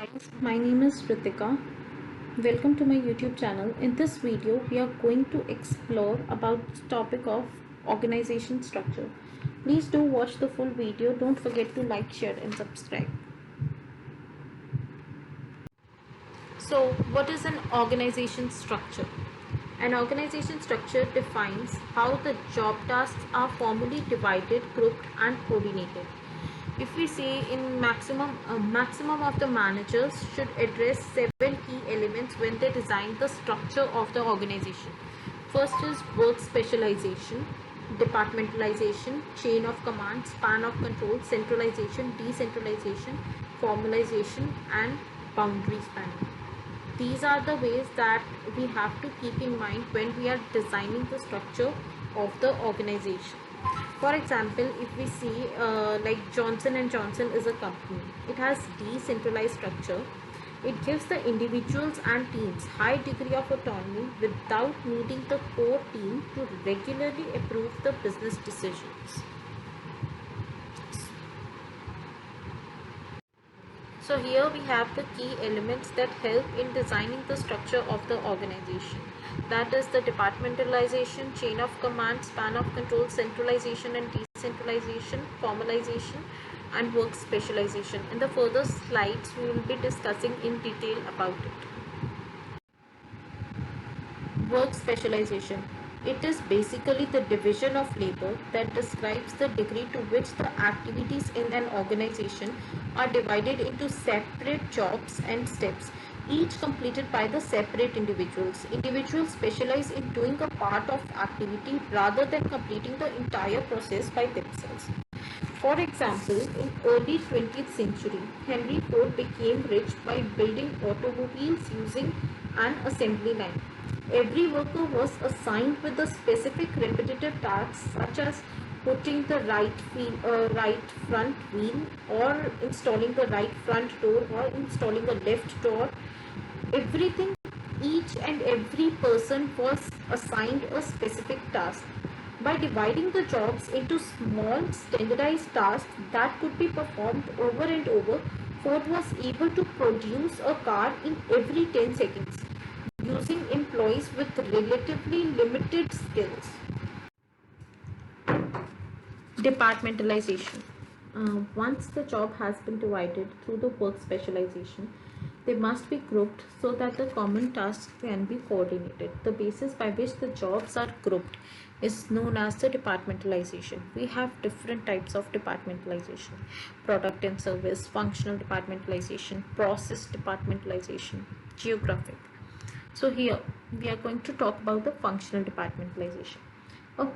Guys, my name is Ritika. Welcome to my YouTube channel. In this video, we are going to explore about the topic of organization structure. Please do watch the full video. Don't forget to like, share and subscribe. So, what is an organization structure? An organization structure defines how the job tasks are formally divided, grouped and coordinated. If we say in maximum of the managers should address 7 key elements when they design the structure of the organization. First is work specialization, departmentalization, chain of command, span of control, centralization, decentralization, formalization and boundary spanning. These are the ways that we have to keep in mind when we are designing the structure of the organization. For example, if we see like Johnson and Johnson is a company, it has decentralized structure. It gives the individuals and teams high degree of autonomy without needing the core team to regularly approve the business decisions. So here we have the key elements that help in designing the structure of the organization. That is the departmentalization, chain of command, span of control, centralization and decentralization, formalization and work specialization. In the further slides, we will be discussing in detail about it. Work specialization. It is basically the division of labor that describes the degree to which the activities in an organization are divided into separate jobs and steps, each completed by the separate individuals. Individuals specialize in doing a part of activity rather than completing the entire process by themselves. For example, in early 20th century, Henry Ford became rich by building automobiles using an assembly line. Every worker was assigned with a specific repetitive task such as putting the right front wheel or installing the right front door or installing a left door. Everything, each and every person was assigned a specific task. By dividing the jobs into small standardized tasks that could be performed over and over, Ford was able to produce a car in every 10 seconds using employees with relatively limited skills. Departmentalization. Once the job has been divided through the work specialization, they must be grouped so that the common tasks can be coordinated. The basis by which the jobs are grouped is known as the departmentalization. We have different types of departmentalization: product and service, functional departmentalization, process departmentalization, geographic. So here we are going to talk about the functional departmentalization. A,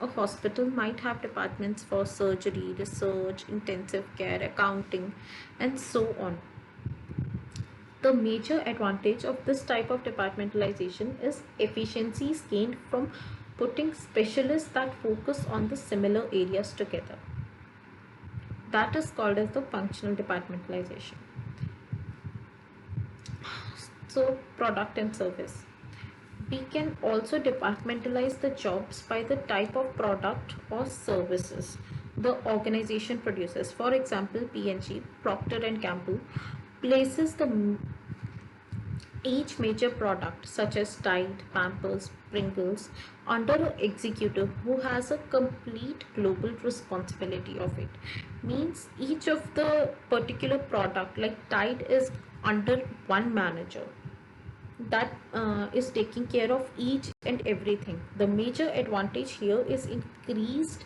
a hospital might have departments for surgery, research, intensive care, accounting, and so on. The major advantage of this type of departmentalization is efficiencies gained from putting specialists that focus on the similar areas together. That is called as the functional departmentalization. So, product and service. We can also departmentalize the jobs by the type of product or services the organization produces. For example, P&G, Procter and Gamble, places each major product such as Tide, Pampers, Pringles under an executive who has a complete global responsibility of it. Means each of the particular product like Tide is under one manager that is taking care of each and everything. The major advantage here is increased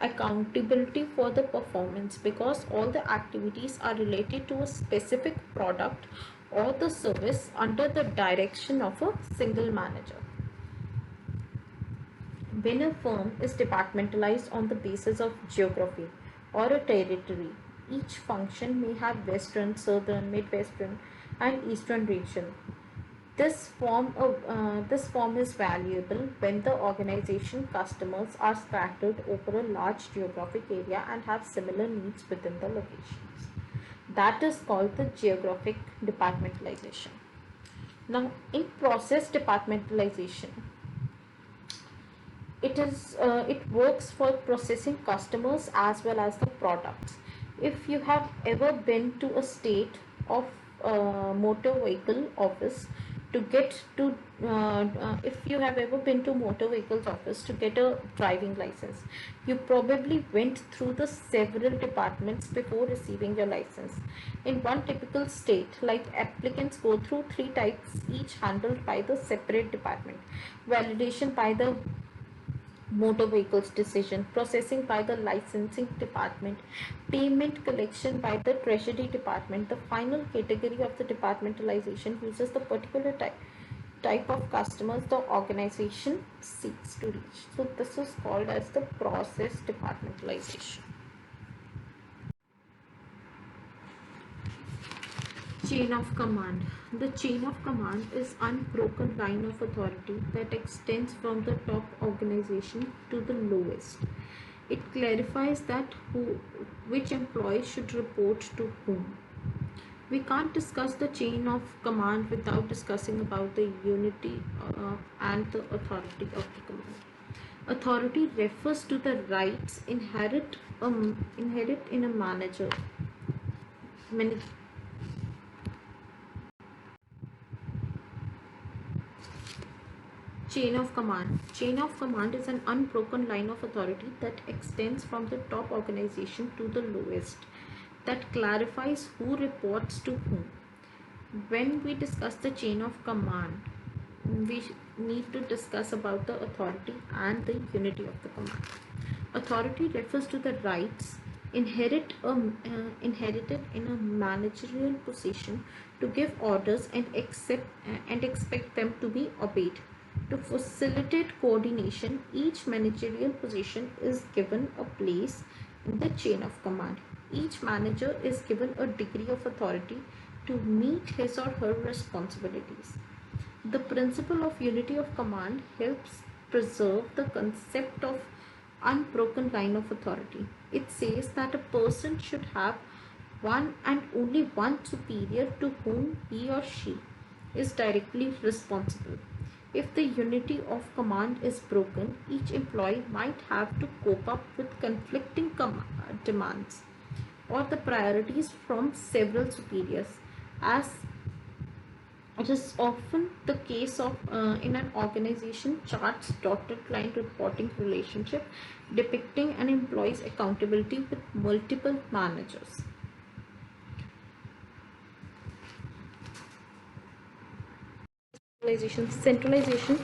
accountability for the performance because all the activities are related to a specific product or the service under the direction of a single manager. When a firm is departmentalized on the basis of geography or a territory, each function may have western, southern, midwestern and eastern region. This form is valuable when the organization customers are scattered over a large geographic area and have similar needs within the locations. That is called the geographic departmentalization. Now, in process departmentalization, it works for processing customers as well as the products. If you have ever been to a state of motor vehicle office to get to if you have ever been to motor vehicles office to get a driving license, you probably went through the several departments before receiving your license. In one typical state, like, applicants go through three types, each handled by the separate department: validation by the motor vehicles decision, processing by the licensing department, payment collection by the treasury department. The final category of the departmentalization uses the particular type of customers the organization seeks to reach. So this is called as the process departmentalization. Chain of command. The chain of command is unbroken line of authority that extends from the top organization to the lowest. It clarifies that which employee should report to whom. We can't discuss the chain of command without discussing about the unity and the authority of the command. Authority refers to the rights inherent in a manager. Chain of command. Chain of command is an unbroken line of authority that extends from the top organization to the lowest, that clarifies who reports to whom. When we discuss the chain of command, we need to discuss about the authority and the unity of the command. Authority refers to the rights inherited in a managerial position to give orders and expect them to be obeyed. To facilitate coordination, each managerial position is given a place in the chain of command. Each manager is given a degree of authority to meet his or her responsibilities. The principle of unity of command helps preserve the concept of unbroken line of authority. It says that a person should have one and only one superior to whom he or she is directly responsible. If the unity of command is broken, each employee might have to cope up with conflicting demands or the priorities from several superiors, as it is often the case of in an organization charts dotted line reporting relationship depicting an employee's accountability with multiple managers. Centralization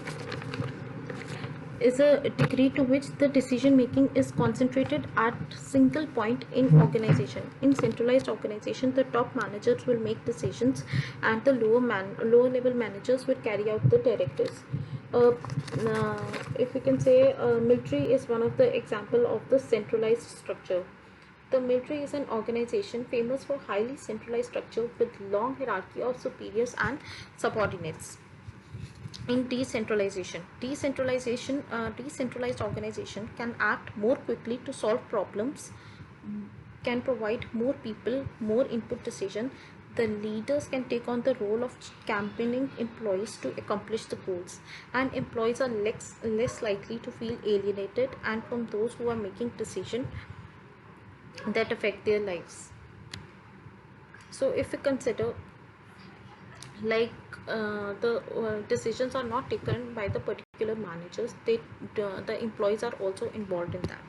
is a degree to which the decision making is concentrated at single point in organization. In centralized organization, the top managers will make decisions and the lower level managers will carry out the directives. If we can say, military is one of the example of the centralized structure. The military is an organization famous for highly centralized structure with long hierarchy of superiors and subordinates. In decentralized organization can act more quickly to solve problems, can provide more people more input decision. The leaders can take on the role of championing employees to accomplish the goals, and employees are less likely to feel alienated and from those who are making decisions that affect their lives. So if we consider, like, the decisions are not taken by the particular managers, the employees are also involved in that.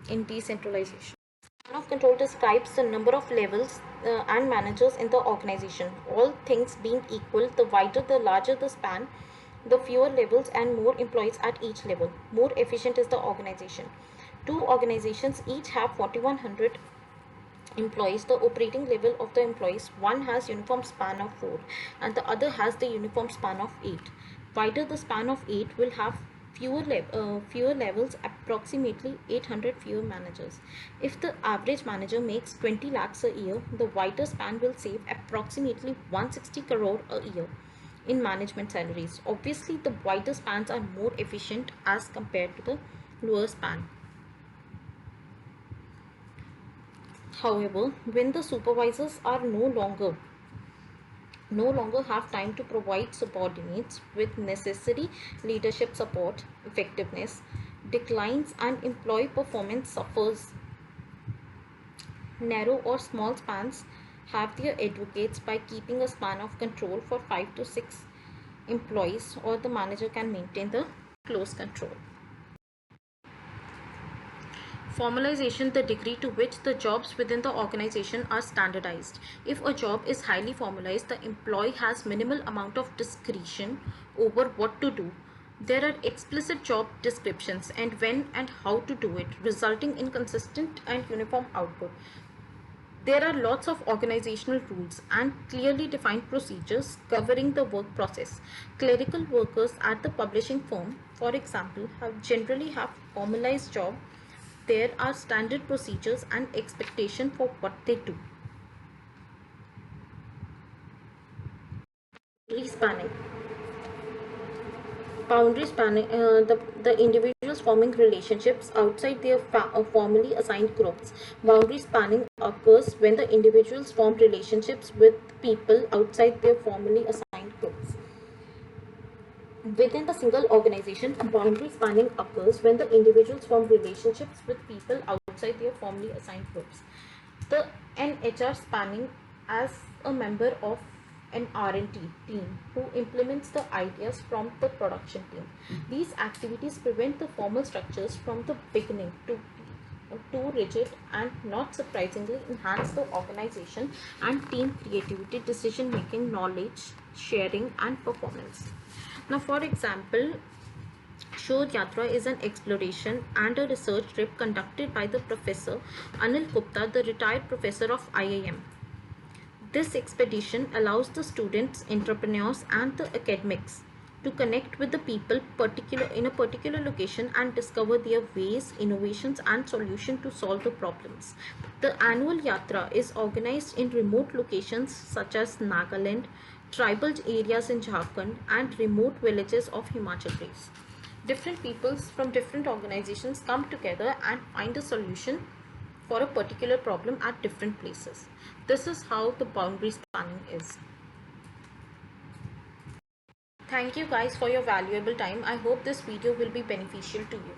In decentralization, span of control describes the number of levels and managers in the organization. All things being equal, the wider the larger the span, the fewer levels and more employees at each level, more efficient is the organization. Two organizations each have 4100 employees. The operating level of the employees, one has uniform span of 4 and the other has the uniform span of 8. Wider the span of 8 will have fewer levels, approximately 800 fewer managers. If the average manager makes 20 lakhs a year, the wider span will save approximately 160 crore a year in management salaries. Obviously, the wider spans are more efficient as compared to the lower span. However, when the supervisors are no longer have time to provide subordinates with necessary leadership support, effectiveness declines and employee performance suffers. Narrow or small spans have their advocates by keeping a span of control for 5 to 6 employees, or the manager can maintain the close control. Formalization, the degree to which the jobs within the organization are standardized. If a job is highly formalized, the employee has minimal amount of discretion over what to do. There are explicit job descriptions and when and how to do it, resulting in consistent and uniform output. There are lots of organizational rules and clearly defined procedures covering the work process. Clerical workers at the publishing firm, for example, generally have formalized job. There are standard procedures and expectation for what they do. Spanning. Boundary spanning, the individuals forming relationships outside their formally assigned groups. Boundary spanning occurs when the individuals form relationships with people outside their formally assigned groups. Within the single organization, boundary spanning occurs when the individuals form relationships with people outside their formally assigned groups. The NHR spanning as a member of an R&D team who implements the ideas from the production team. These activities prevent the formal structures from the beginning to too rigid and, not surprisingly, enhance the organization and team creativity, decision making, knowledge sharing and performance. Now, for example, Shod Yatra is an exploration and a research trip conducted by the Professor Anil Gupta, the retired professor of IIM. This expedition allows the students, entrepreneurs and the academics to connect with the people in a particular location and discover their ways, innovations and solutions to solve the problems. The annual Yatra is organized in remote locations such as Nagaland, tribal areas in Jharkhand and remote villages of Himachal Pradesh. Different peoples from different organizations come together and find a solution for a particular problem at different places. This is how the boundary spanning is. Thank you guys for your valuable time. I hope this video will be beneficial to you.